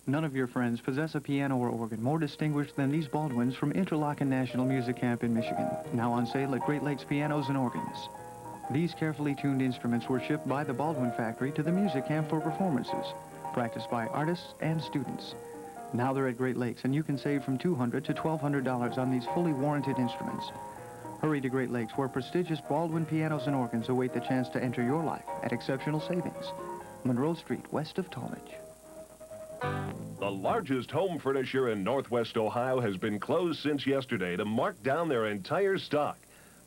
None of your friends possess a piano or organ more distinguished than these Baldwins from Interlochen National Music Camp in Michigan, now on sale at Great Lakes Pianos and Organs. These carefully tuned instruments were shipped by the Baldwin factory to the music camp for performances, practiced by artists and students. Now they're at Great Lakes, and you can save from $200 to $1,200 on these fully warranted instruments. Hurry to Great Lakes, where prestigious Baldwin pianos and organs await the chance to enter your life at exceptional savings. Monroe Street, west of Talmadge. The largest home furnisher in Northwest Ohio has been closed since yesterday to mark down their entire stock.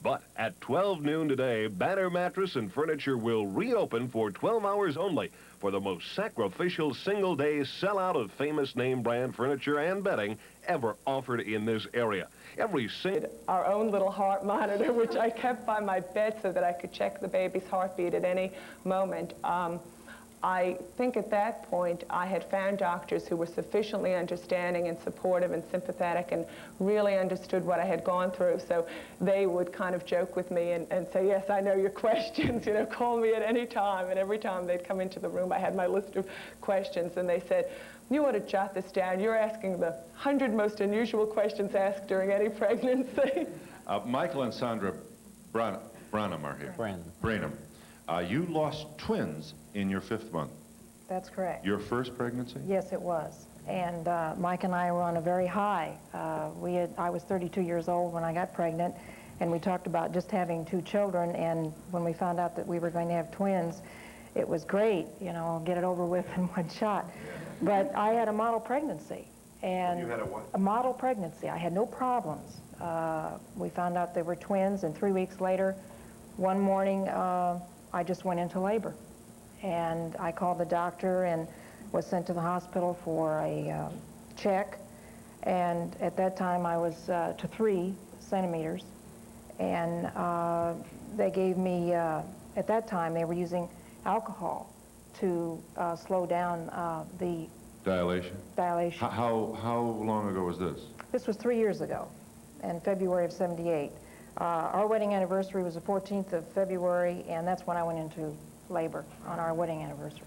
But at 12 noon today, Banner Mattress and Furniture will reopen for 12 hours only for the most sacrificial single-day sellout of famous name brand furniture and bedding ever offered in this area. Our own little heart monitor, which I kept by my bed so that I could check the baby's heartbeat at any moment. I think at that point I had found doctors who were sufficiently understanding and supportive and sympathetic and really understood what I had gone through. So they would kind of joke with me and say, yes, I know your questions, you know, call me at any time. And every time they'd come into the room, I had my list of questions, and they said, you ought to jot this down. You're asking the 100 most unusual questions asked during any pregnancy. Michael and Sandra Branham are here. Branham. You lost twins in your 5th month. That's correct. Your first pregnancy? Yes, it was. And Mike and I were on a very high. I was 32 years old when I got pregnant, and we talked about just having 2 children, and when we found out that we were going to have twins, it was great, you know, get it over with in one shot. But I had a model pregnancy. And you had a what? A model pregnancy. I had no problems. We found out they were twins, and 3 weeks later, one morning, I just went into labor. And I called the doctor and was sent to the hospital for a check. And at that time, I was to 3 centimeters. And they gave me, at that time, they were using alcohol to slow down the dilation. How long ago was this? This was 3 years ago, in February of '78. Our wedding anniversary was the 14th of February, and that's when I went into labor, on our wedding anniversary.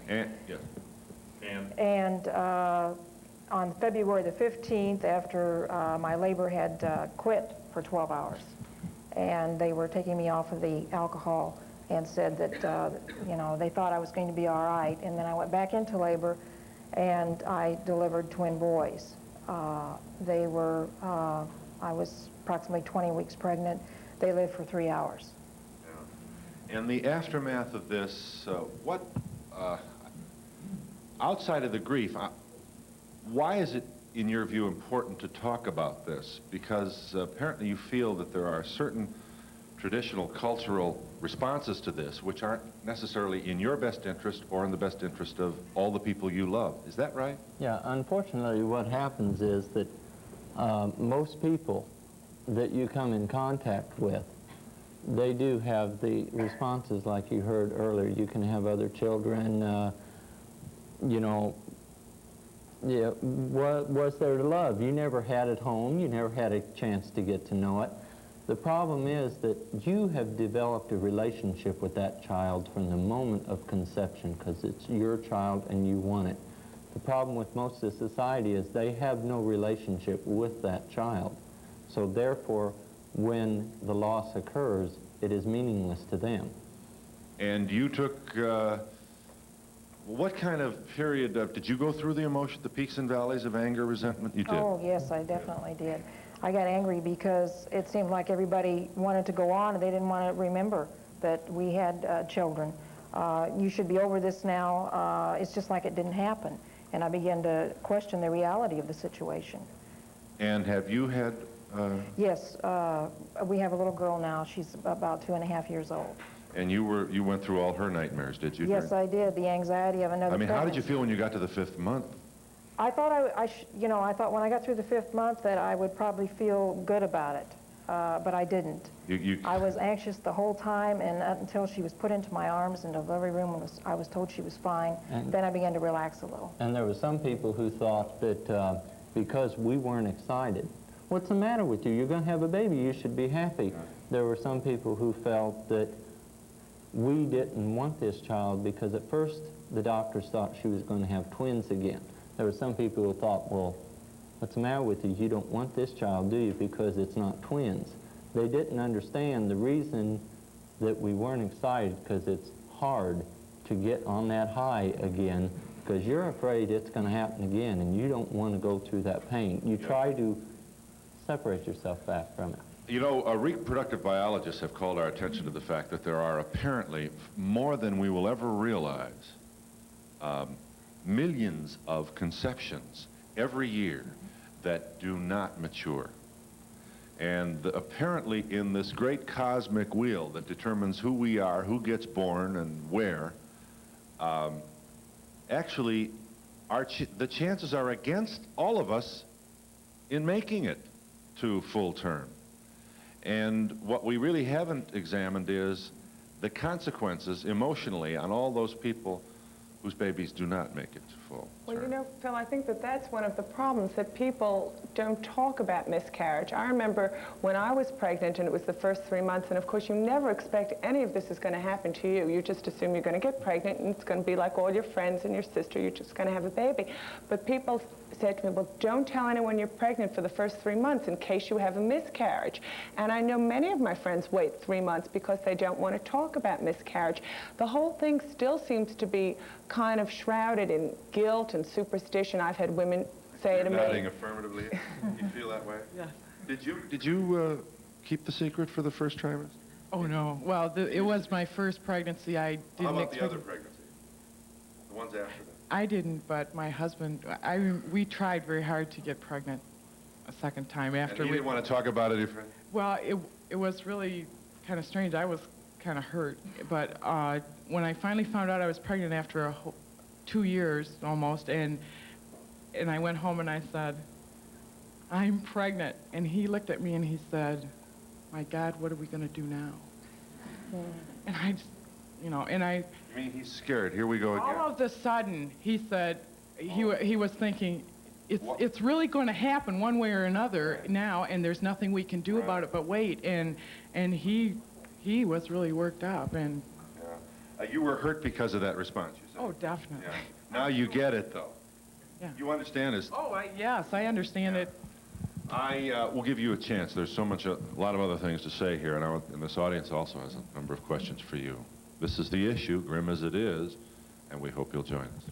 And on February the 15th, after my labor had quit for 12 hours, and they were taking me off of the alcohol and said that, you know, they thought I was going to be all right. And then I went back into labor, and I delivered twin boys. I was approximately 20 weeks pregnant. They lived for 3 hours. Yeah. In the aftermath of this, outside of the grief, why is it, in your view, important to talk about this? Because apparently you feel that there are certain traditional cultural responses to this which aren't necessarily in your best interest or in the best interest of all the people you love. Is that right? Yeah, unfortunately what happens is that most people that you come in contact with, they do have the responses like you heard earlier. You can have other children, you know, yeah, what was there to love? You never had it home, you never had a chance to get to know it. The problem is that you have developed a relationship with that child from the moment of conception, because it's your child and you want it. The problem with most of society is they have no relationship with that child. So therefore, when the loss occurs, it is meaningless to them. And you took, what kind of period did you go through the peaks and valleys of anger, resentment? You did? Oh, yes, I definitely did. I got angry because it seemed like everybody wanted to go on and they didn't want to remember that we had children. You should be over this now. It's just like it didn't happen. And I began to question the reality of the situation. And have you had... Yes, we have a little girl now. She's about 2.5 years old. And you went through all her nightmares, did you? Yes, I did. The anxiety of another pregnancy. How did you feel when you got to the 5th month? I thought I thought when I got through the 5th month that I would probably feel good about it, but I didn't. I was anxious the whole time, and until she was put into my arms in the delivery room, I was told she was fine. And then I began to relax a little. And there were some people who thought that because we weren't excited, what's the matter with you? You're going to have a baby. You should be happy. There were some people who felt that we didn't want this child because at first the doctors thought she was going to have twins again. there were some people who thought, well, what's the matter with you? You don't want this child, do you? Because it's not twins. They didn't understand the reason that we weren't excited, because it's hard to get on that high again, because you're afraid it's going to happen again, and you don't want to go through that pain. You try to separate yourself back from it. You know, reproductive biologists have called our attention to the fact that there are apparently more than we will ever realize millions of conceptions every year that do not mature. And apparently in this great cosmic wheel that determines who we are, who gets born, and where, actually the chances are against all of us in making it to full term. And what we really haven't examined is the consequences emotionally on all those people whose babies do not make it to full Well, term. you know, Phil, I think that that's one of the problems, that people don't talk about miscarriage. I remember when I was pregnant and it was the first 3 months, and of course you never expect any of this is going to happen to you. You just assume you're going to get pregnant and it's going to be like all your friends and your sister, you're just going to have a baby. But people said to me, well, don't tell anyone you're pregnant for the first 3 months in case you have a miscarriage. And I know many of my friends wait 3 months because they don't want to talk about miscarriage. The whole thing still seems to be kind of shrouded in guilt and superstition. I've had women say to me... Nodding affirmatively. You feel that way? Yes. Did you keep the secret for the first trimester? Oh, no. Well, it was my first pregnancy. I didn't How about expect... the other pregnancies? The ones after that? I didn't, but my husband, we tried very hard to get pregnant a second time after And you didn't want to talk about it, your friend? Well, it was really kind of strange. I was kind of hurt, but when I finally found out I was pregnant after 2 years almost, and I went home and I said, I'm pregnant. And he looked at me and he said, my God, what are we going to do now? And I just, you know, and I... You mean he's scared? Here we go again. All of a sudden, he said, he was thinking, it's really going to happen one way or another now, and there's nothing we can do about it but wait. And he was really worked up. And you were hurt because of that response, you said? oh, definitely. Yeah. Now you get it, though. Yeah. You understand this? Oh, yes, I understand it. I will give you a chance. There's a lot of other things to say here, and this audience also has a number of questions for you. This is the issue, grim as it is, and we hope you'll join us.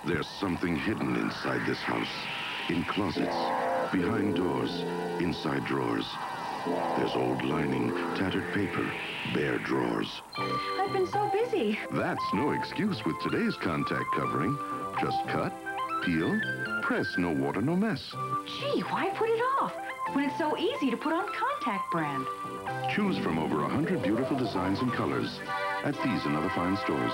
There's something hidden inside this house. In closets, behind doors, inside drawers. There's old lining, tattered paper, bare drawers. I've been so busy. That's no excuse with today's contact covering. Just cut, peel, press, no water, no mess. Gee, why put it off when it's so easy to put on Contact Brand? Choose from over 100 beautiful designs and colors at these and other fine stores.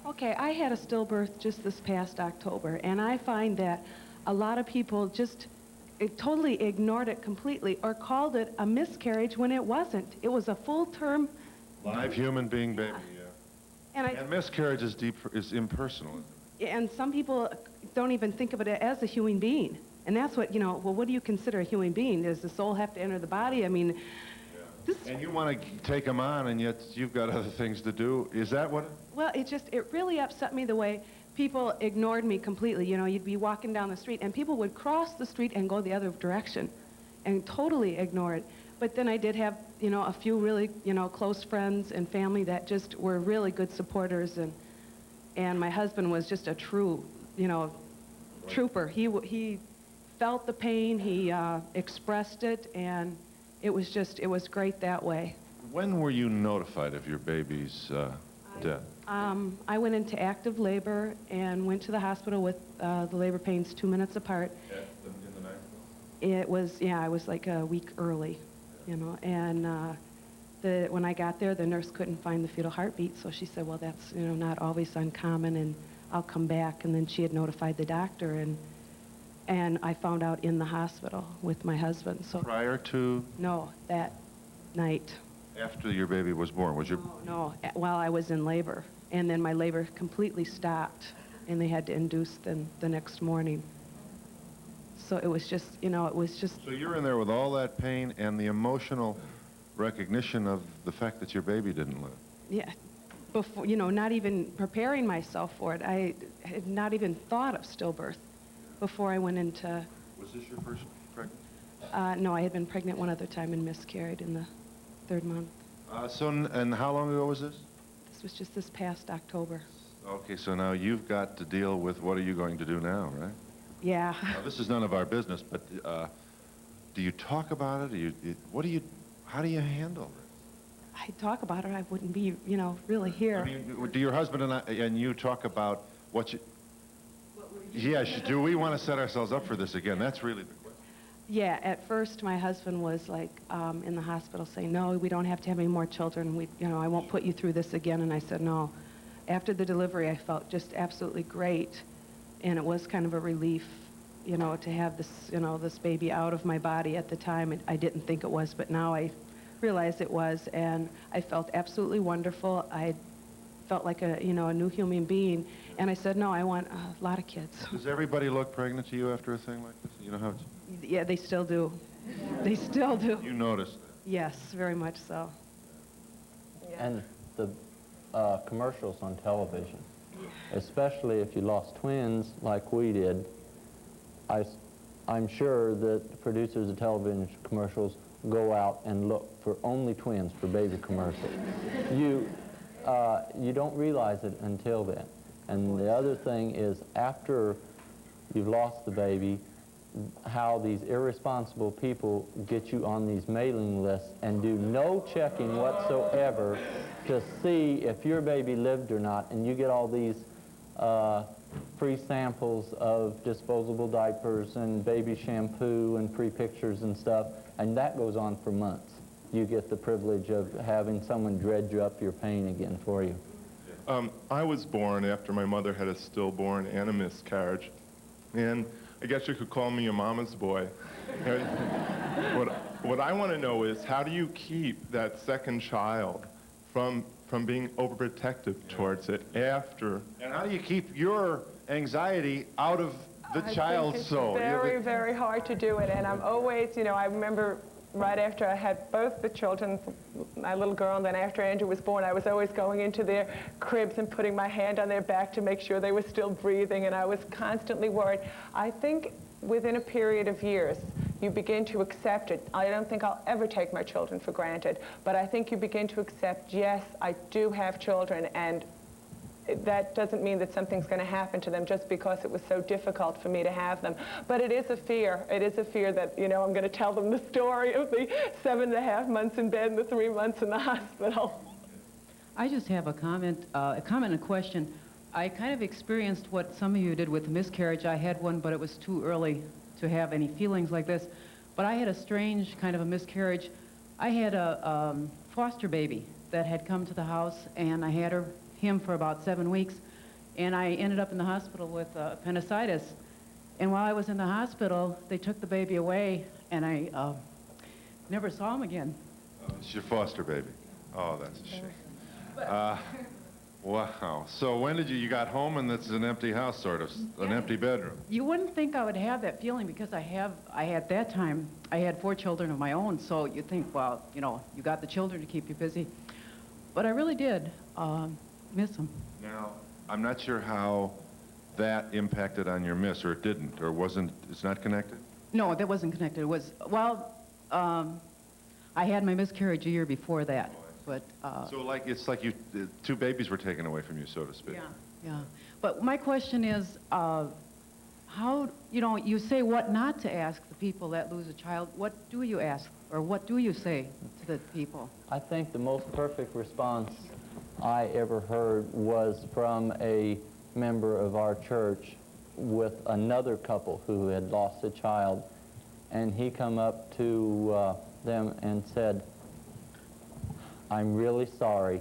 Okay, I had a stillbirth just this past October, and I find that a lot of people just totally ignored it completely or called it a miscarriage when it wasn't. It was a full-term... Live human being baby, yeah. And miscarriage is impersonal. And some people don't even think of it as a human being. And that's what, you know, well, what do you consider a human being? Does the soul have to enter the body? I mean... And you want to take them on, and yet you've got other things to do. Is that what? Well, it really upset me the way people ignored me completely. You know, you'd be walking down the street, and people would cross the street and go the other direction and totally ignore it. But then I did have, you know, a few really, you know, close friends and family that just were really good supporters, and my husband was just a true, you know, trooper. He felt the pain, he expressed it, and it was great that way. When were you notified of your baby's death? I went into active labor and went to the hospital with the labor pains 2 minutes apart. In the night? It was, yeah, I was like a week early, you know, and when I got there, the nurse couldn't find the fetal heartbeat, so she said, well, that's, you know, not always uncommon, and I'll come back. And then she had notified the doctor, and I found out in the hospital with my husband. So prior to? No, that night. After your baby was born, was your? No, while I was in labor, and then my labor completely stopped, and they had to induce the next morning. So it was just, you know, it was just... So you're in there with all that pain and the emotional recognition of the fact that your baby didn't live. Yeah, before, you know, not even preparing myself for it. I had not even thought of stillbirth before I went into... Was this your first pregnancy? No, I had been pregnant one other time and miscarried in the 3rd month. And how long ago was this? This was just this past October. Okay, so now you've got to deal with what are you going to do now, right? Yeah. Now, this is none of our business, but do you talk about it? How do you handle it? I talk about it, I wouldn't be, you know, really here. I mean, do your husband and you talk about what you... Yes, do we want to set ourselves up for this again? That's really the question. Yeah, at first my husband was like in the hospital saying, no, we don't have to have any more children. You know, I won't put you through this again. And I said, no. After the delivery, I felt just absolutely great. And it was kind of a relief, you know, to have this, you know, this baby out of my body at the time. I didn't think it was, but now I realize it was. And I felt absolutely wonderful. I felt like a, you know, a new human being. And I said, no, I want a lot of kids. Does everybody look pregnant to you after a thing like this? You know how it's... Yeah, they still do. They still do. You noticed? Yes, very much so. Yeah. And the commercials on television, especially if you lost twins like we did, I'm sure that the producers of television commercials go out and look for only twins for baby commercials. You don't realize it until then. And the other thing is, after you've lost the baby, how these irresponsible people get you on these mailing lists and do no checking whatsoever to see if your baby lived or not, and you get all these free samples of disposable diapers and baby shampoo and free pictures and stuff, and that goes on for months. You get the privilege of having someone dredge up your pain again for you. I was born after my mother had a stillborn and a miscarriage, and I guess you could call me a mama's boy. What I want to know is, how do you keep that second child from being overprotective towards it after? And how do you keep your anxiety out of the child's soul? It's very, very hard to do it, and I'm always, you know, I remember right after I had both the children, my little girl, and then after Andrew was born, I was always going into their cribs and putting my hand on their back to make sure they were still breathing, and I was constantly worried. I think within a period of years, you begin to accept it. I don't think I'll ever take my children for granted, but I think you begin to accept, yes, I do have children, and that doesn't mean that something's going to happen to them just because it was so difficult for me to have them. But it is a fear. It is a fear that, you know, I'm going to tell them the story of the 7.5 months in bed and the 3 months in the hospital. I just have a comment and a question. I kind of experienced what some of you did with the miscarriage. I had one, but it was too early to have any feelings like this. But I had a strange kind of a miscarriage. I had a foster baby that had come to the house, and I had him for about 7 weeks, and I ended up in the hospital with appendicitis. And while I was in the hospital, they took the baby away, and I never saw him again. Oh, it's your foster baby. Oh, that's a shame. Wow. So when did you got home, and it's an empty house, sort of, an empty bedroom? You wouldn't think I would have that feeling, because at that time, I had 4 children of my own, so you think, well, you know, you got the children to keep you busy. But I really did miss them. Now, I'm not sure how that impacted on your miss, or it didn't, or wasn't, it's not connected? No, that wasn't connected. It was, well, I had my miscarriage a year before that, but... So like, it's like 2 babies were taken away from you, so to speak. Yeah, yeah. But my question is, how, you know, you say what not to ask the people that lose a child. What do you ask, or what do you say to the people? I think the most perfect response I ever heard was from a member of our church with another couple who had lost a child, and he come up to them and said, "I'm really sorry,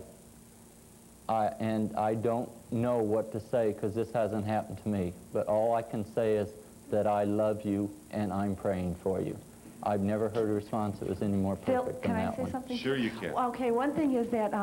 and I don't know what to say because this hasn't happened to me, but all I can say is that I love you and I'm praying for you." I've never heard a response that was any more perfect than that one. Bill, can I say something? Sure you can. Okay, one thing is that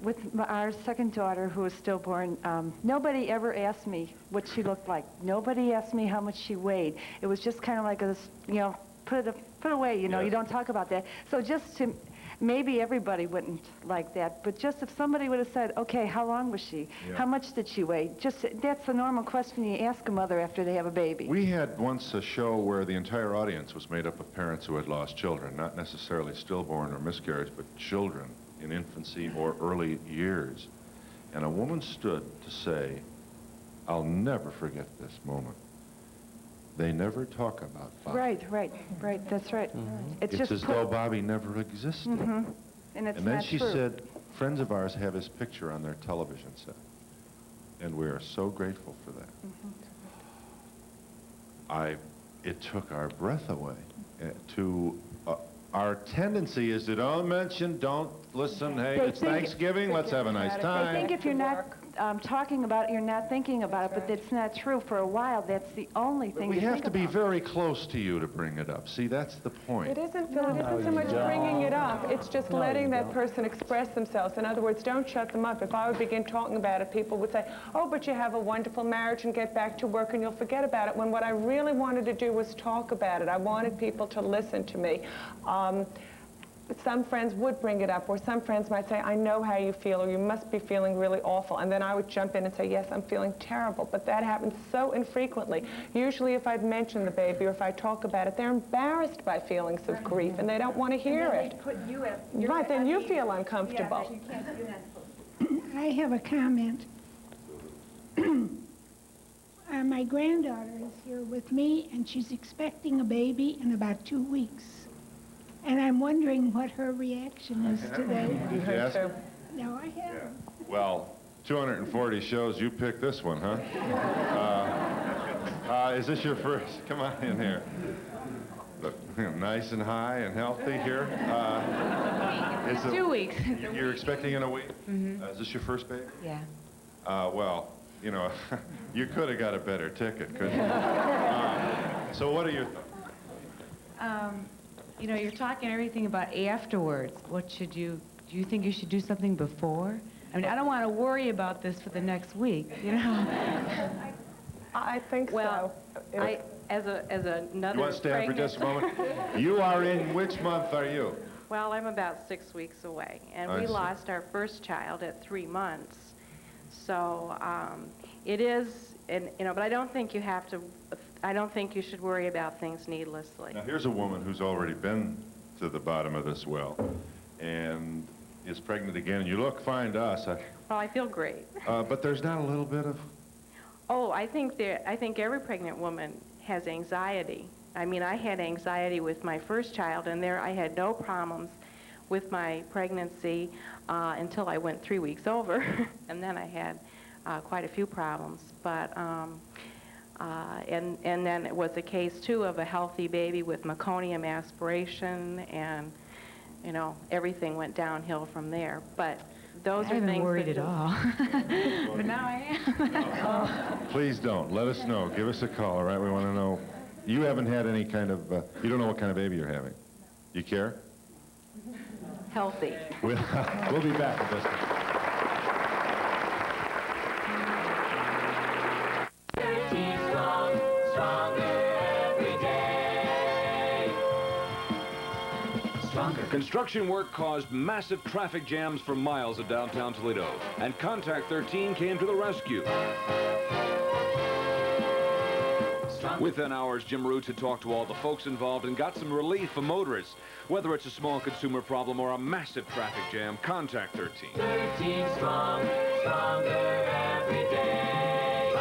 with our second daughter, who was stillborn, nobody ever asked me what she looked like. Nobody asked me how much she weighed. It was just kind of like a, you know, put it away, you know, you don't talk about that. So just to, maybe everybody wouldn't like that, but just if somebody would have said, okay, how long was she? How much did she weigh? Just, that's the normal question you ask a mother after they have a baby. We had once a show where the entire audience was made up of parents who had lost children, not necessarily stillborn or miscarriage, but children in infancy or early years. And a woman stood to say, "I'll never forget this moment. They never talk about Bobby." Right, that's right. It's just as though Bobby never existed. And it's And then not she true. said, friends of ours have his picture on their television set. And we are so grateful for that. It took our breath away. Our tendency is to don't mention, don't listen, hey, it's Thanksgiving, let's have a nice time. They think if you're not talking about it, you're not thinking about it, but that's not true. For a while, that's the only thing We you have think to be about. very close to you to bring it up. See, that's the point. It isn't, Phil, it isn't so much bringing it up. It's just letting that person express themselves. In other words, don't shut them up. If I would begin talking about it, people would say, oh, but you have a wonderful marriage and get back to work and you'll forget about it, when what I really wanted to do was talk about it. I wanted people to listen to me. Some friends would bring it up, or some friends might say, I know how you feel, or you must be feeling really awful. And then I would jump in and say, yes, I'm feeling terrible. But that happens so infrequently. Usually if I'd mention the baby or if I talk about it, they're embarrassed by feelings of grief, and they don't want to hear it. Right, then you feel uncomfortable. I have a comment. My granddaughter is here with me, and she's expecting a baby in about 2 weeks. And I'm wondering what her reaction is today. Did you ask her? No, I haven't. Well, 240 shows, you picked this one, huh? Is this your first? Come on in here. Look, nice and high and healthy here. 2 weeks. You're expecting in a week? Is this your first baby? Yeah. Well, you know, you could have got a better ticket, couldn't you? So what are your thoughts? You know, you're talking everything about afterwards. What should you, do you think you should do something before? I mean, I don't want to worry about this for the next week, you know? I think well, so. As another You want to stay for just a moment? You are in, which month are you? Well, I'm about 6 weeks away, and I we see. lost our first child at 3 months. So it is, and you know, but I don't think you have to. I don't think you should worry about things needlessly. Now, here's a woman who's already been to the bottom of this well and is pregnant again. You look fine to us. Well, I feel great. But there's not a little bit of... Oh, I think every pregnant woman has anxiety. I mean, I had anxiety with my first child, and there I had no problems with my pregnancy until I went 3 weeks over, and then I had quite a few problems. But and then it was a case too of a healthy baby with meconium aspiration, and you know, everything went downhill from there. But those are things. I haven't worried at all. But now I am. Please don't. Let us know. Give us a call, all right? We want to know. You haven't had any kind of, you don't know what kind of baby you're having. You care? Healthy. We'll be back in just a minute. Construction work caused massive traffic jams for miles of downtown Toledo, and Contact 13 came to the rescue. Within hours, Jim Roots had talked to all the folks involved and got some relief for motorists. Whether it's a small consumer problem or a massive traffic jam, Contact 13. 13 strong, stronger every day.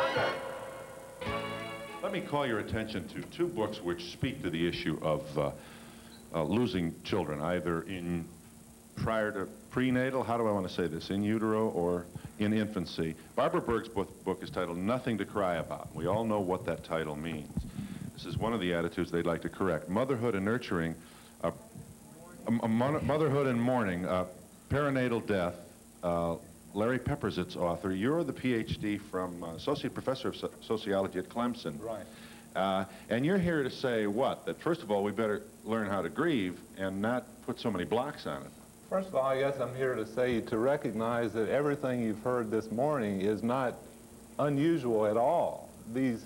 Let me call your attention to two books which speak to the issue of losing children, either prior to prenatal, how do I want to say this, in utero or in infancy. Barbara Berg's book is titled Nothing to Cry About. We all know what that title means. This is one of the attitudes they'd like to correct. Motherhood and nurturing, motherhood and mourning, perinatal death. Larry Pepper's its author. You're the PhD from Associate Professor of Sociology at Clemson. Right. And you're here to say what? That first of all, we better learn how to grieve and not put so many blocks on it. First of all, I guess I'm here to say to recognize that everything you've heard this morning is not unusual at all. These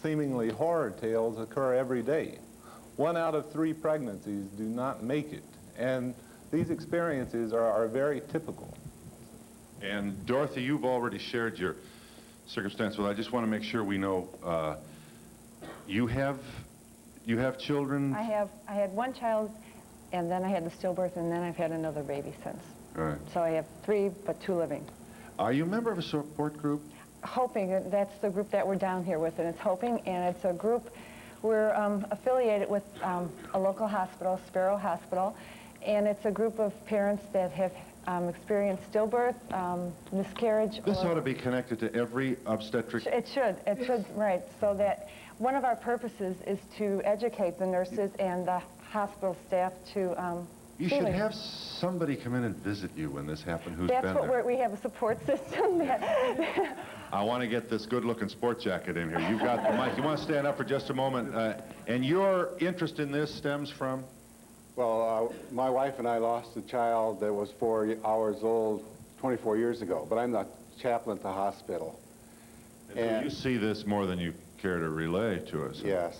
seemingly horror tales occur every day. 1 out of 3 pregnancies do not make it. And these experiences are very typical. And Dorothy, you've already shared your circumstance with. I just want to make sure we know you have children. I had 1 child, and then I had the stillbirth, and then I've had another baby since. All right. So I have 3, but 2 living. Are you a member of a support group? Hoping, that's the group that we're down here with, and it's Hoping, and it's a group, we're affiliated with a local hospital, Sparrow Hospital, and it's a group of parents that have experienced stillbirth, miscarriage. This ought to be connected to every obstetric. It should, right, so that one of our purposes is to educate the nurses and the hospital staff to You should have somebody come in and visit you when this happened who's That's been what there. we have a support system. I want to get this good-looking sport jacket in here. You've got the mic. You want to stand up for just a moment? And your interest in this stems from? Well, my wife and I lost a child that was 4 hours old 24 years ago, but I'm the chaplain at the hospital. And so you see this more than you care to relay to us. Yes.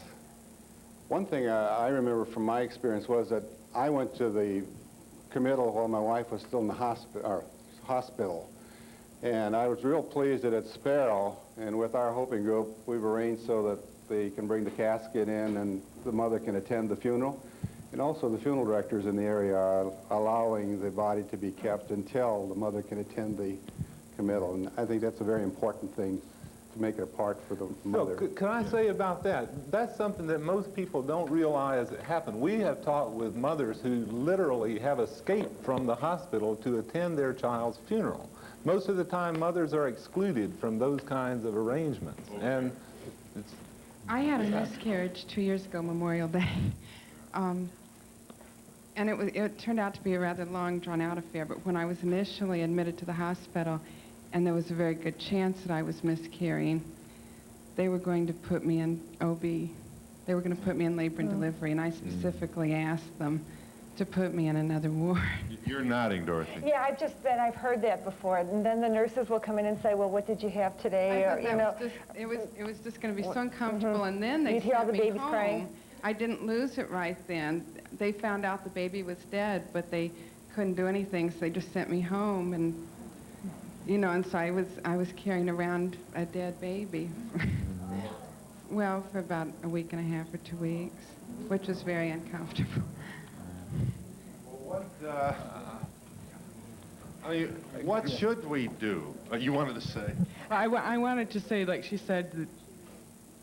One thing I remember from my experience was that I went to the committal while my wife was still in the hospital. And I was real pleased that at Sparrow, and with our Hoping group, we've arranged so that they can bring the casket in and the mother can attend the funeral. And also the funeral directors in the area are allowing the body to be kept until the mother can attend the committal. And I think that's a very important thing to make it a part for the mother. So, can I say about that? That's something that most people don't realize it happened. We have talked with mothers who literally have escaped from the hospital to attend their child's funeral. Most of the time, mothers are excluded from those kinds of arrangements. And it's... I had a miscarriage 2 years ago, Memorial Day. And it turned out to be a rather long, drawn-out affair, but when I was initially admitted to the hospital, and there was a very good chance that I was miscarrying, they were going to put me in OB. They were going to put me in labor and delivery, and I specifically asked them to put me in another ward. You're nodding, Dorothy. Yeah, I've heard that before, and then the nurses will come in and say, well, what did you have today? Or, you know, it was just going to be so uncomfortable, and then they You'd hear all sent the me babies home. crying. I didn't lose it right then. They found out the baby was dead, but they couldn't do anything, so they just sent me home, and you know, and so I was carrying around a dead baby. Well, for about a week and a half or 2 weeks, which was very uncomfortable. What should we do? You wanted to say? I wanted to say, like she said, that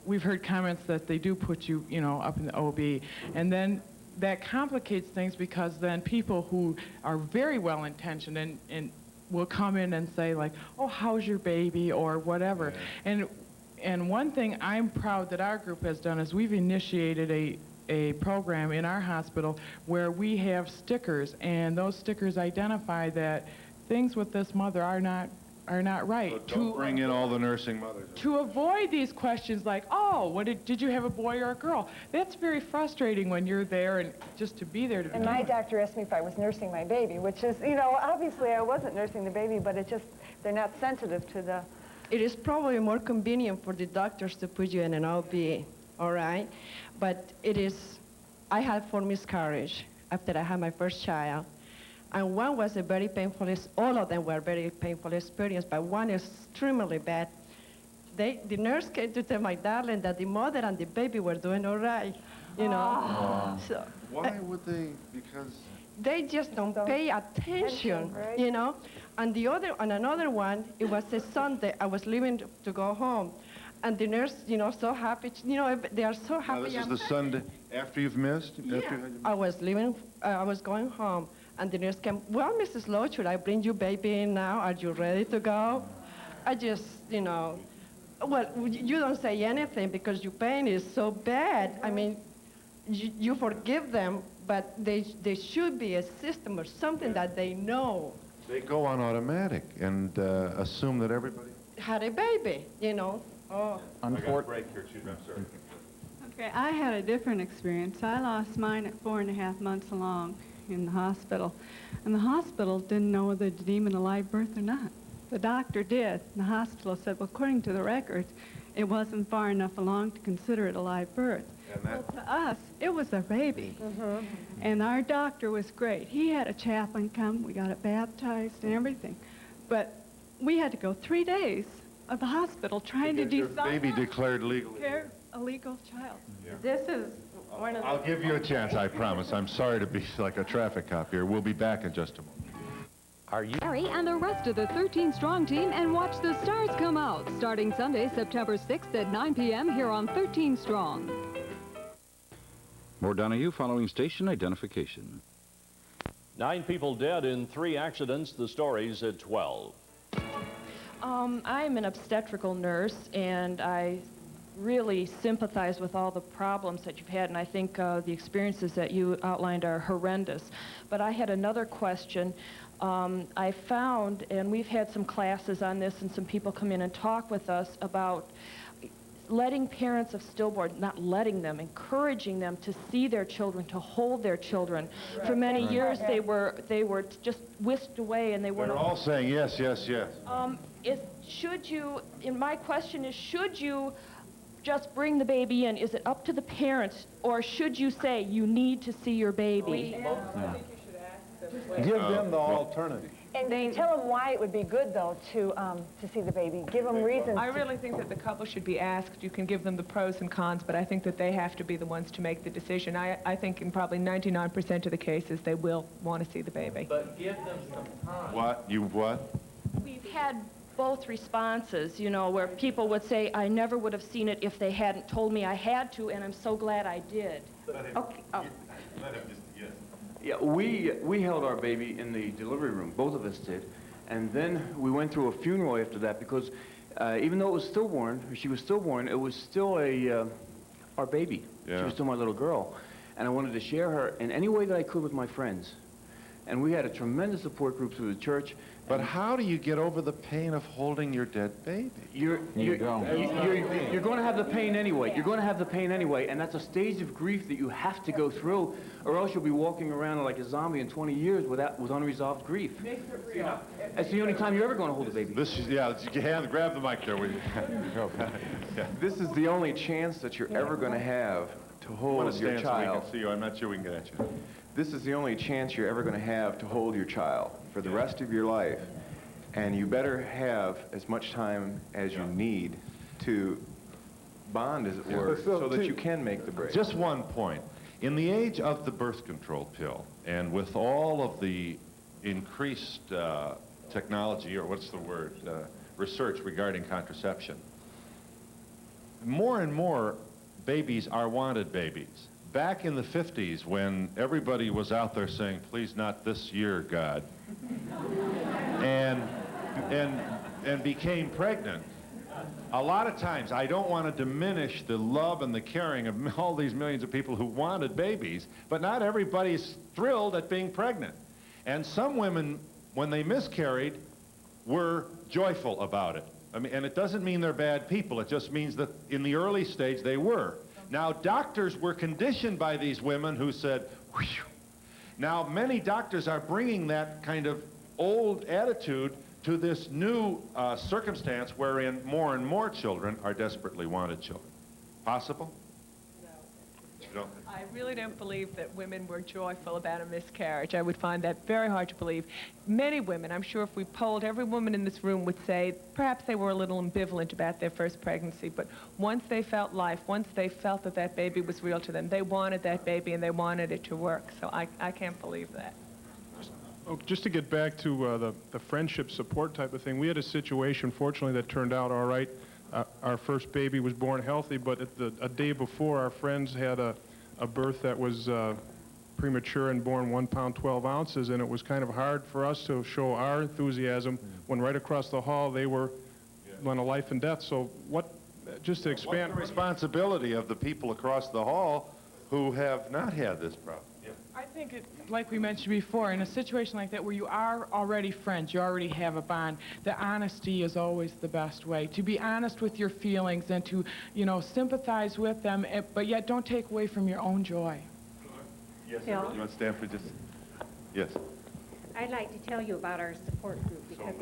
we've heard comments that they do put you, you know, up in the OB, and then that complicates things because then people who are very well-intentioned and will come in and say, like, oh, how's your baby, or whatever. Yeah. And one thing I'm proud that our group has done is we've initiated a program in our hospital where we have stickers, and those stickers identify that things with this mother are not right. So don't bring in all the nursing mothers. To avoid these questions like, oh, did you have a boy or a girl? That's very frustrating when you're there and just to be there to And my doctor asked me if I was nursing my baby, which is, you know, obviously I wasn't nursing the baby, but it just, they're not sensitive to the... It is probably more convenient for the doctors to put you in an OB, all right? But it is, I had 4 miscarriages after I had my first child. And one was a very painful, all of them were very painful experience, but one is extremely bad. The nurse came to tell my darling that the mother and the baby were doing all right, you know. So, why would they? Because they just don't pay attention, right? you know. And another one, it was a Sunday, I was leaving to go home, And the nurse, you know, so happy. You know, they are so happy. Now, this is the Sunday after you've missed? Yeah. I was leaving, I was going home, and the nurse came, well, Mrs. Lowe, should I bring you baby in now? Are you ready to go? I just, you know, well, you don't say anything because your pain is so bad. I mean, you forgive them, but there should be a system or something that they know. They go on automatic and assume that everybody had a baby, you know. Oh. I got a break here, too. I'm sorry. Okay, I had a different experience. I lost mine at 4.5 months along in the hospital. And the hospital didn't know whether to deem it a live birth or not. The doctor did. The hospital said, well, according to the records, it wasn't far enough along to consider it a live birth. Well, to us, it was a baby. And our doctor was great. He had a chaplain come. We got it baptized and everything. But we had to go 3 days of the hospital trying to decide baby declared legally. care a legal child. This is one of the... I'll give you a chance, I promise. I'm sorry to be like a traffic cop here. We'll be back in just a moment. Are you Harry and the rest of the 13 Strong team and watch the stars come out starting Sunday, September 6th at 9 p.m. here on 13 Strong. More Donahue following station identification. 9 people dead in 3 accidents. The stories at 12. I'm an obstetrical nurse, and I really sympathize with all the problems that you've had, and I think the experiences that you outlined are horrendous. But I had another question. I found, and we've had some classes on this, and some people come in and talk with us about letting parents of stillborn, not letting them, encouraging them to see their children, to hold their children. Right. For many years, they were just whisked away, and they weren't. They're all saying yes, yes, yes. My question is, should you just bring the baby in? Is it up to the parents, or should you say you need to see your baby? Give them the alternative. And tell them why it would be good, though, to see the baby. Give them reasons. I really think that the couple should be asked. You can give them the pros and cons, but I think that they have to be the ones to make the decision. I think in probably 99% of the cases, they will want to see the baby. But give them some time. What? You what? We've had both responses, you know, where people would say, I never would have seen it if they hadn't told me I had to, and I'm so glad I did. Okay. Oh. Yeah, we held our baby in the delivery room, both of us did, and then we went through a funeral after that because even though it was stillborn, she was stillborn, it was still our baby. Yeah. She was still my little girl, and I wanted to share her in any way that I could with my friends. And we had a tremendous support group through the church. But how do you get over the pain of holding your dead baby? You're going to have the pain anyway. You're going to have the pain anyway, and that's a stage of grief that you have to go through, or else you'll be walking around like a zombie in 20 years with unresolved grief. That's the only time you're ever going to hold a baby. This is, yeah, grab the mic there. Yeah. This is the only chance that you're ever going to have to hold your child. So we can see you. I'm not sure we can get at you. This is the only chance you're ever going to have to hold your child for the rest of your life. And you better have as much time as you need to bond, as it were, so that you can make the break. Just one point. In the age of the birth control pill, and with all of the increased technology, or what's the word, research regarding contraception, more and more babies are wanted babies. Back in the 50s, when everybody was out there saying, please not this year, God, and became pregnant, a lot of times, I don't want to diminish the love and the caring of all these millions of people who wanted babies, but not everybody's thrilled at being pregnant. And some women, when they miscarried, were joyful about it. I mean, and it doesn't mean they're bad people, it just means that in the early stage they were. Now, doctors were conditioned by these women who said, whew. Now, many doctors are bringing that kind of old attitude to this new circumstance wherein more and more children are desperately wanted children. Possible? No. I really don't believe that women were joyful about a miscarriage. I would find that very hard to believe. Many women, I'm sure if we polled, every woman in this room would say perhaps they were a little ambivalent about their first pregnancy, but once they felt life, once they felt that that baby was real to them, they wanted that baby and they wanted it to work. So I can't believe that. Oh, just to get back to the friendship support type of thing, we had a situation, fortunately, that turned out all right. our first baby was born healthy, but a day before, our friends had a birth that was premature and born 1 pound 12 ounces, and it was kind of hard for us to show our enthusiasm when right across the hall they were on a life and death. So just to expand... What's the responsibility of the people across the hall who have not had this problem? I think it, like we mentioned before, in a situation like that where you are already friends, you already have a bond, the honesty is always the best way. To be honest with your feelings and to, you know, sympathize with them, but yet don't take away from your own joy. Yes, Phil? you want to stand for just... Yes. I'd like to tell you about our support group because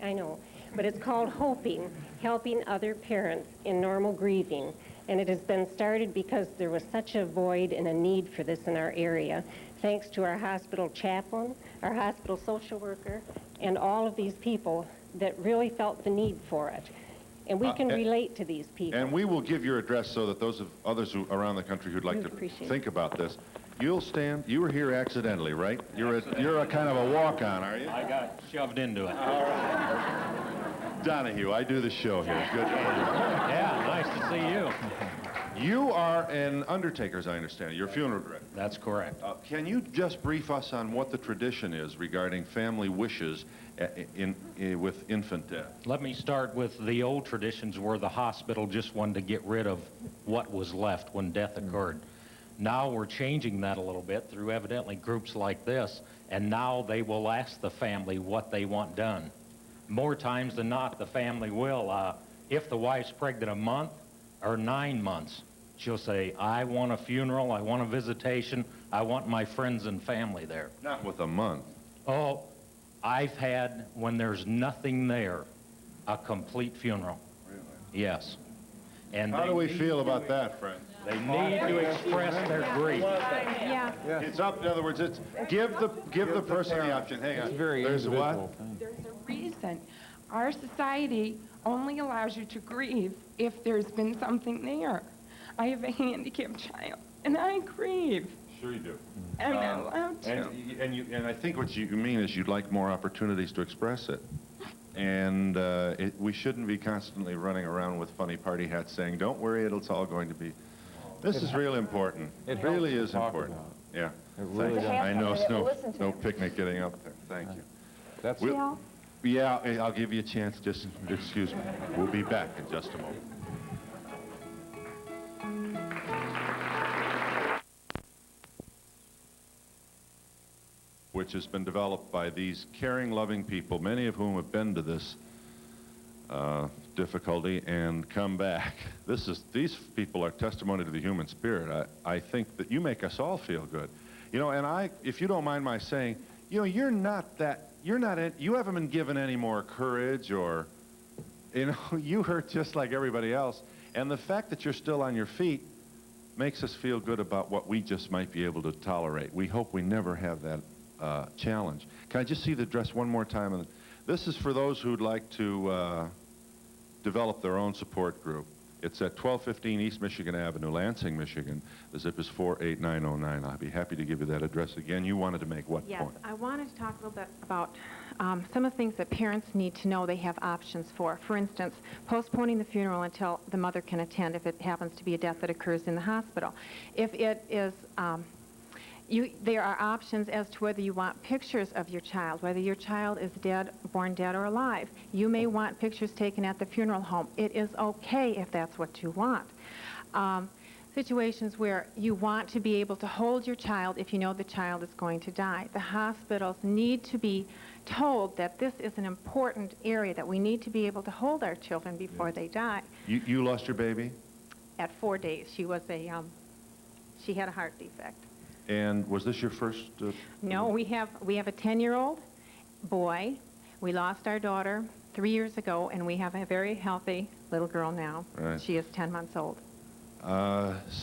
I know, but it's called Hoping, Helping Other Parents in Normal Grieving. And it has been started because there was such a void and a need for this in our area, thanks to our hospital chaplain, our hospital social worker, and all of these people that really felt the need for it. And we can relate to these people. And we will give your address so that those of others around the country who'd like to think about this, you'll stand. You were here accidentally, right? You're a kind of a walk-on, are you? I got shoved into it. All right. Donahue, I do the show here. Good. Yeah, nice to see you. You are an undertaker, as I understand it. You're a funeral director. That's correct. Can you just brief us on what the tradition is regarding family wishes with infant death? Let me start with the old traditions where the hospital just wanted to get rid of what was left when death occurred. Now we're changing that a little bit through evidently groups like this, and now they will ask the family what they want done. More times than not, the family will. If the wife's pregnant a month or 9 months, she'll say, I want a funeral, I want a visitation, I want my friends and family there. Not with a month. Oh, I've had, when there's nothing there, a complete funeral. Really? Yes. And how do we feel about that, friends? They need to express their grief. Yeah. It's up. In other words, it's give the person the option. Hang on. There's what? There's a reason. Our society only allows you to grieve if there's been something there. I have a handicapped child, and I grieve. Sure you do. I'm not allowed to. And I think what you mean is you'd like more opportunities to express it. And we shouldn't be constantly running around with funny party hats saying, don't worry, it's all going to be... This is really important. It really is important. Yeah. It really does. I know it's no picnic getting up there. Thank you. That's yeah, I'll give you a chance. Just excuse me. We'll be back in just a moment. Which has been developed by these caring, loving people, many of whom have been to this difficulty and come back. These people are testimony to the human spirit. I think that you make us all feel good. You know, and if you don't mind my saying, you know, you haven't been given any more courage or, you know, you hurt just like everybody else. And the fact that you're still on your feet makes us feel good about what we just might be able to tolerate. We hope we never have that challenge. Can I just see the address one more time? And this is for those who'd like to develop their own support group. It's at 1215 East Michigan Avenue, Lansing, Michigan. The zip is 48909. I'll be happy to give you that address again. You wanted to make what point? Yes, I wanted to talk a little bit about some of the things that parents need to know they have options for. For instance, postponing the funeral until the mother can attend if it happens to be a death that occurs in the hospital. If it is... there are options as to whether you want pictures of your child, whether your child is dead, born dead or alive. You may want pictures taken at the funeral home. It is okay if that's what you want. Situations where you want to be able to hold your child if you know the child is going to die. The hospitals need to be told that this is an important area, that we need to be able to hold our children before they die. You lost your baby? At 4 days. She was she had a heart defect. And was this your first? No, we have a 10-year-old boy. We lost our daughter 3 years ago, and we have a very healthy little girl now. Right. She is 10 months old.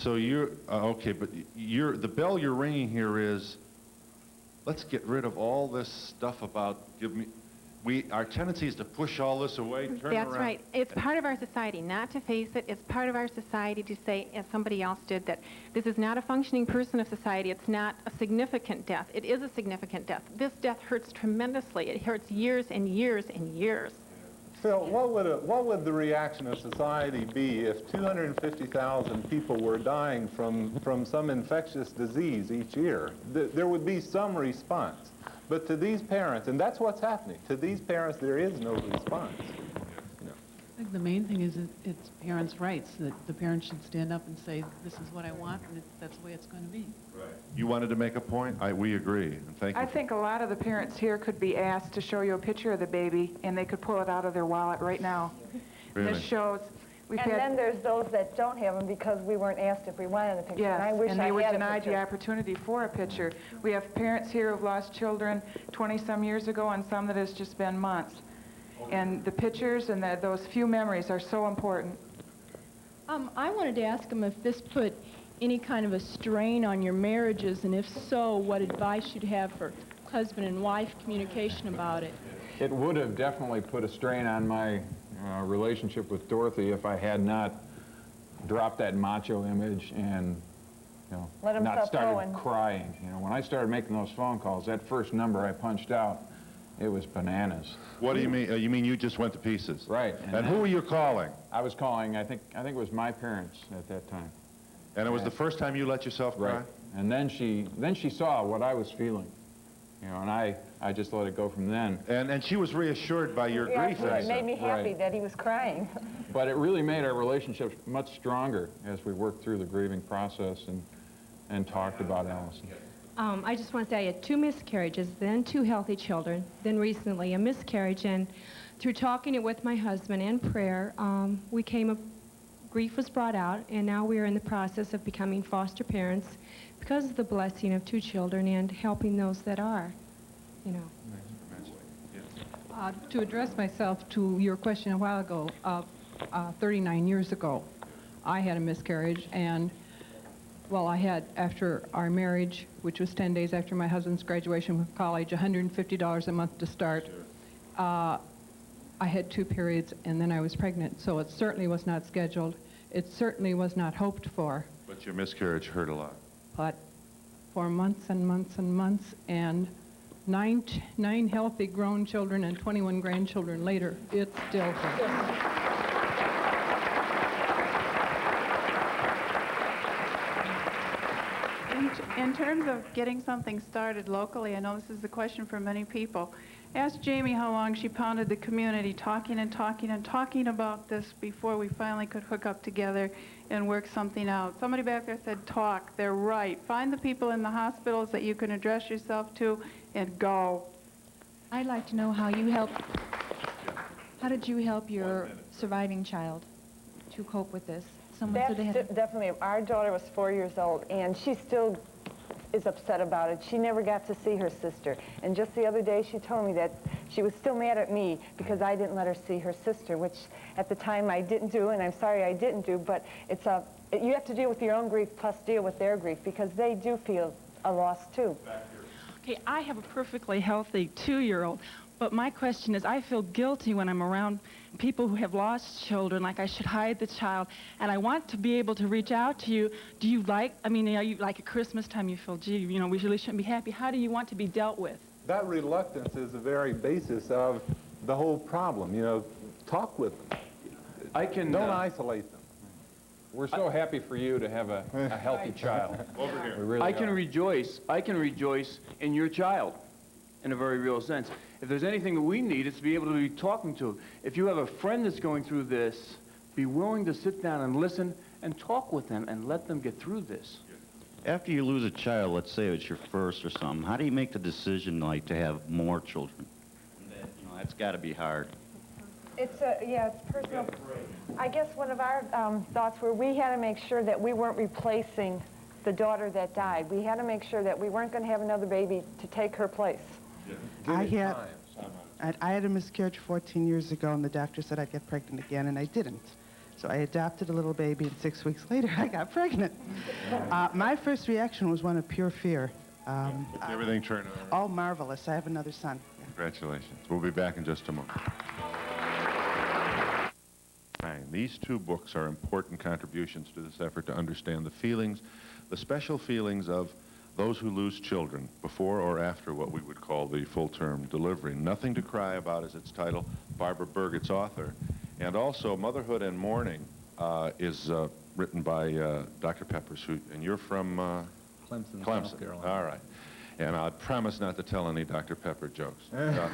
So you're okay, but the bell you're ringing here is, let's get rid of all this stuff about our tendency is to push all this away, turn That's around. right. It's part of our society, not to face it. It's part of our society to say, as somebody else did, that this is not a functioning person of society. It's not a significant death. It is a significant death. This death hurts tremendously. It hurts years and years and years. Phil, what would the reaction of society be if 250,000 people were dying from some infectious disease each year? There would be some response. But to these parents, and that's what's happening, to these parents there is no response. I think the main thing is it's parents' rights, that the parents should stand up and say, this is what I want, and that's the way it's going to be. Right. You wanted to make a point? We agree, and thank you. I think a lot of the parents here could be asked to show you a picture of the baby, and they could pull it out of their wallet right now. Really? This shows... Then there's those that don't have them because we weren't asked if we wanted a picture. Yes, and I wish and they I were had a denied the picture. opportunity for a picture. We have parents here who've lost children 20-some years ago, and some that has just been months. And the pictures and those few memories are so important. I wanted to ask them if this put any kind of a strain on your marriages, and if so, what advice you'd have for husband and wife communication about it. It would have definitely put a strain on my relationship with Dorothy if I had not dropped that macho image and not started crying. When I started making those phone calls, that first number I punched out, it was bananas. What do you mean? You mean you just went to pieces? Right. And who were you calling? I was calling, I think it was my parents at that time. And it was the first time you let yourself cry? Right. And then she saw what I was feeling. And I just let it go from then. And she was reassured by your grief. It made me happy that he was crying. But it really made our relationship much stronger as we worked through the grieving process and talked about Allison. I just want to say I had 2 miscarriages, then 2 healthy children, then recently a miscarriage, and through talking it with my husband and prayer, grief was brought out, and now we are in the process of becoming foster parents because of the blessing of 2 children and helping those that are, To address myself to your question a while ago, 39 years ago, I had a miscarriage, and well, I had, after our marriage, which was 10 days after my husband's graduation from college, $150 a month to start. I had 2 periods, and then I was pregnant, so it certainly was not scheduled. It certainly was not hoped for. But your miscarriage hurt a lot. But for months and months and months, and 9 healthy grown children and 21 grandchildren later, it still hurts. In terms of getting something started locally, I know this is a question for many people. Ask Jamie how long she pounded the community talking and talking and talking about this before we finally could hook up together and work something out. Somebody back there said talk. They're right. Find the people in the hospitals that you can address yourself to and go. I'd like to know how you helped. How did you help your surviving child to cope with this? Definitely. Our daughter was 4 years old, and she still is upset about it. She never got to see her sister. And just the other day, she told me that she was still mad at me because I didn't let her see her sister, which at the time I didn't do, and I'm sorry I didn't do, but you have to deal with your own grief plus deal with their grief because they do feel a loss too. Okay, I have a perfectly healthy 2-year-old, but my question is, I feel guilty when I'm around people who have lost children, like I should hide the child, and I want to be able to reach out to you. Do you are you like at Christmas time you feel, gee, we really shouldn't be happy? How do you want to be dealt with? That reluctance is the very basis of the whole problem. Talk with them. Don't isolate them. We're so happy for you to have a healthy child. Over here. We really I can rejoice in your child in a very real sense. If there's anything that we need, it's to be able to be talking to. If you have a friend that's going through this, be willing to sit down and listen and talk with them and let them get through this. After you lose a child, let's say it's your first or something, how do you make the decision, like, to have more children? That's got to be hard. It's personal. I guess one of our thoughts were we had to make sure that we weren't replacing the daughter that died. We had to make sure that we weren't going to have another baby to take her place. I had a miscarriage 14 years ago, and the doctor said I'd get pregnant again, and I didn't. So I adopted a little baby, and 6 weeks later, I got pregnant. My first reaction was one of pure fear. Everything turned out? Oh, marvelous. I have another son. Congratulations. We'll be back in just a moment. These 2 books are important contributions to this effort to understand the feelings, the special feelings of those who lose children before or after what we would call the full-term delivery. Nothing to Cry About is its title, Barbara Burgett's author. And also, Motherhood and Mourning is written by Dr. Peppers, and you're from? Clemson, Clemson. South Carolina. All right. And I promise not to tell any Dr. Pepper jokes. Yeah.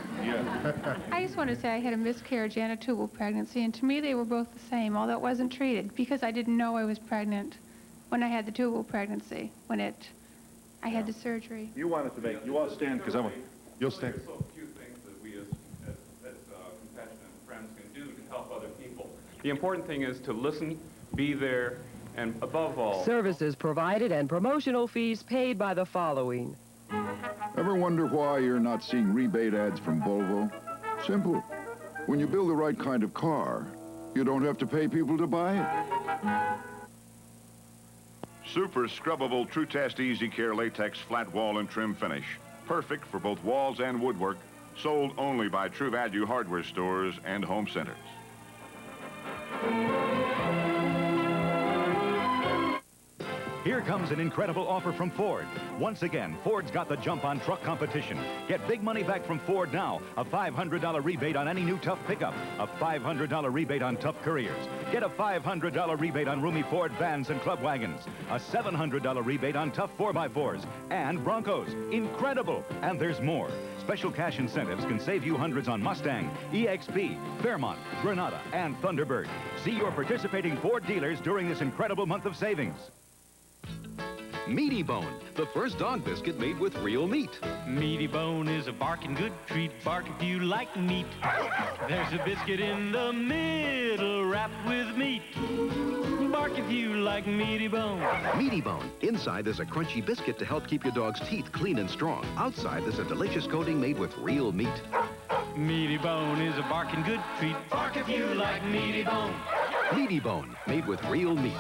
I just want to say I had a miscarriage and a tubal pregnancy, and to me they were both the same, although it wasn't treated, because I didn't know I was pregnant when I had the tubal pregnancy, I had the surgery. You wanted to make, you all stand, because you'll stand. There's so few things that we as compassionate friends can do to help other people. The important thing is to listen, be there, and above all... Services provided and promotional fees paid by the following. Ever wonder why you're not seeing rebate ads from Volvo? Simple. When you build the right kind of car, you don't have to pay people to buy it. Super Scrubbable True Test Easy Care Latex Flat Wall and Trim Finish. Perfect for both walls and woodwork. Sold only by True Value hardware stores and home centers. Here comes an incredible offer from Ford. Once again, Ford's got the jump on truck competition. Get big money back from Ford now. A $500 rebate on any new Tough pickup. A $500 rebate on Tough Couriers. Get a $500 rebate on roomy Ford vans and club wagons. A $700 rebate on Tough 4x4s. And Broncos. Incredible! And there's more. Special cash incentives can save you hundreds on Mustang, EXP, Fairmont, Granada, and Thunderbird. See your participating Ford dealers during this incredible month of savings. Meaty Bone, the first dog biscuit made with real meat. Meaty Bone is a barking good treat. Bark if you like meat. There's a biscuit in the middle wrapped with meat. Bark if you like Meaty Bone. Meaty Bone. Inside, there's a crunchy biscuit to help keep your dog's teeth clean and strong. Outside, there's a delicious coating made with real meat. Meaty Bone is a barking good treat. Bark if you like Meaty Bone. Meaty Bone, made with real meat.